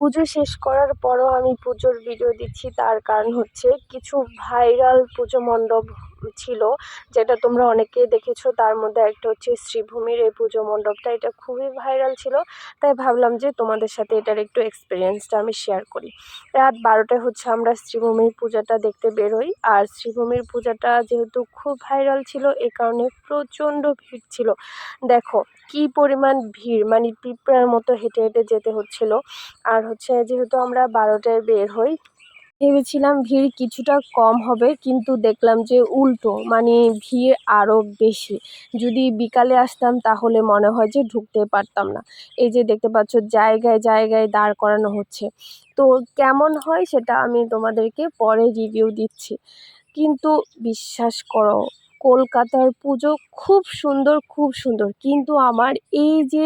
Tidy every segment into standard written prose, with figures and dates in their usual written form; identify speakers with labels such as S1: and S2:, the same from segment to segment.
S1: পুজো শেষ করার পরও আমি পুজোর ভিডিও দিচ্ছি, তার কারণ হচ্ছে কিছু ভাইরাল পুজো মণ্ডপ ছিল, যেটা তোমরা অনেকেই দেখেছো। তার মধ্যে একটা হচ্ছে শ্রীভূমির এই পুজো মণ্ডপটা, এটা খুবই ভাইরাল ছিল। তাই ভাবলাম যে তোমাদের সাথে এটার একটু এক্সপিরিয়েন্সটা আমি শেয়ার করি। রাত 12টায় হচ্ছে আমরা শ্রীভূমির পূজাটা দেখতে বেরোই। আর শ্রীভূমির পূজাটা যেহেতু খুব ভাইরাল ছিল, এ কারণে প্রচণ্ড ভিড় ছিল। দেখো কি পরিমাণ ভিড়, মানে পিঁপড়ার মতো হেঁটে হেঁটে যেতে হচ্ছিল। আর হচ্ছে যেহেতু আমরা 12টায় বের হই, ভেবেছিলাম ভিড় কিছুটা কম হবে, কিন্তু দেখলাম যে উল্টো, মানে ভিড় আরও বেশি। যদি বিকালে আসতাম তাহলে মনে হয় যে ঢুকতে পারতাম না। এই যে দেখতে পাচ্ছ জায়গায় জায়গায় দাঁড় করানো হচ্ছে। তো কেমন হয় সেটা আমি তোমাদেরকে পরে রিভিউ দিচ্ছি। কিন্তু বিশ্বাস করো, কলকাতার পুজো খুব সুন্দর, খুব সুন্দর। কিন্তু আমার এই যে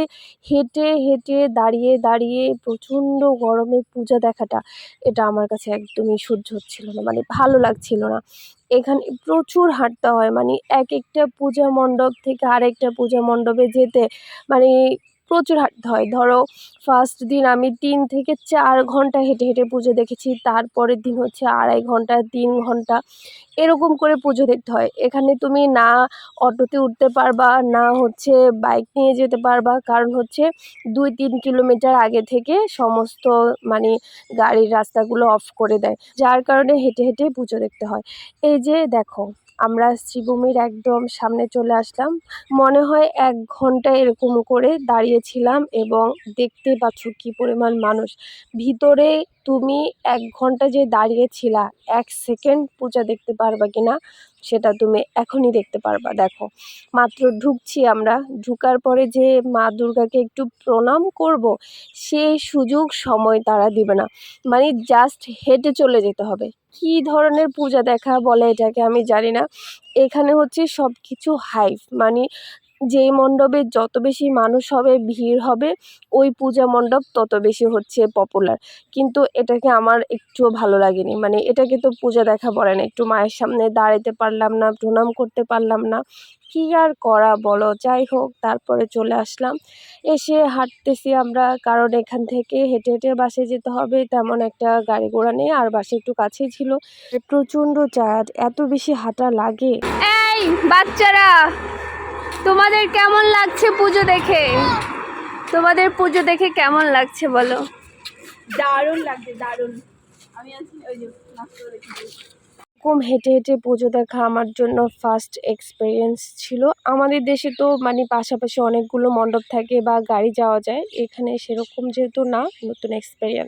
S1: হেঁটে হেঁটে দাঁড়িয়ে দাঁড়িয়ে প্রচণ্ড গরমে পূজা দেখাটা, এটা আমার কাছে একদমই সহ্য হচ্ছিল না, মানে ভালো লাগছিল না। এখানে প্রচুর হাঁটতে হয়, মানে এক একটা পূজা মণ্ডপ থেকে আরেকটা পূজা মণ্ডপে যেতে মানে প্রচুর হাঁটতে হয়। ধরো ফার্স্ট দিন আমি 3 থেকে 4 ঘন্টা হেঁটে হেঁটে পুজো দেখেছি, তারপরের দিন হচ্ছে 2.5 ঘন্টা, 3 ঘন্টা এরকম করে পুজো দেখতে হয়। এখানে তুমি না অটোতে উঠতে পারবা, না হচ্ছে বাইক নিয়ে যেতে পারবা, কারণ হচ্ছে 2-3 কিলোমিটার আগে থেকে সমস্ত মানে গাড়ির রাস্তাগুলো অফ করে দেয়, যার কারণে হেঁটে হেঁটে পুজো দেখতে হয়। এই যে দেখো, আমরা শ্রীভূমির একদম সামনে চলে আসলাম। মনে হয় 1 ঘন্টা এরকম করে দাঁড়িয়েছিলাম, এবং দেখতে পাচ্ছ কি পরিমাণ মানুষ ভিতরে। তুমি 1 ঘন্টা যে দাঁড়িয়েছিলা, 1 সেকেন্ড পূজা দেখতে পারবা কিনা সেটা তুমি এখনই দেখতে পারবা। দেখো মাত্র ঢুকছি আমরা, ঢুকার পরে যে মা দুর্গাকে একটু প্রণাম করব, সেই সুযোগ সময় তারা দিবে না। মানে জাস্ট হেঁটে চলে যেতে হবে। কী ধরনের পূজা দেখা বলে এটাকে আমি জানি না। এখানে হচ্ছে সব কিছু হাইপ, মানে যেই মণ্ডপে যত বেশি মানুষ হবে, ভিড় হবে, ওই পূজা মণ্ডপ তত বেশি হচ্ছে পপুলার। কিন্তু এটাকে আমার একটুও ভালো লাগেনি। মানে এটাকে তো পূজা দেখা বলে না। একটু মায়ের সামনে দাঁড়াতে পারলাম না, প্রণাম করতে পারলাম না, কী আর করা বলো। যাই হোক, তারপরে চলে আসলাম। এসে হাঁটতেছি আমরা, কারণ এখান থেকে হেঁটে হেঁটে বাসে যেতে হবে, তেমন একটা গাড়ি ঘোড়া নেই, আর বাসে একটু কাছেই ছিল। প্রচণ্ড চাঁদ, এত বেশি হাঁটা লাগে। এই বাচ্চারা, তোমাদের কেমন লাগছে পুজো দেখে? তোমাদের পুজো দেখে কেমন লাগছে বলো?
S2: দারুণ লাগছে, দারুণ। আমি আছি ওই যে নাস্তা রেখে
S1: এরকম হেঁটে হেঁটে পুজো দেখা আমার জন্য ফার্স্ট এক্সপিরিয়েন্স ছিল। আমাদের দেশে তো মানে পাশাপাশি অনেকগুলো মণ্ডপ থাকে বা গাড়ি যাওয়া যায়, এখানে সেরকম যেহেতু না, নতুন এক্সপিরিয়েন্স।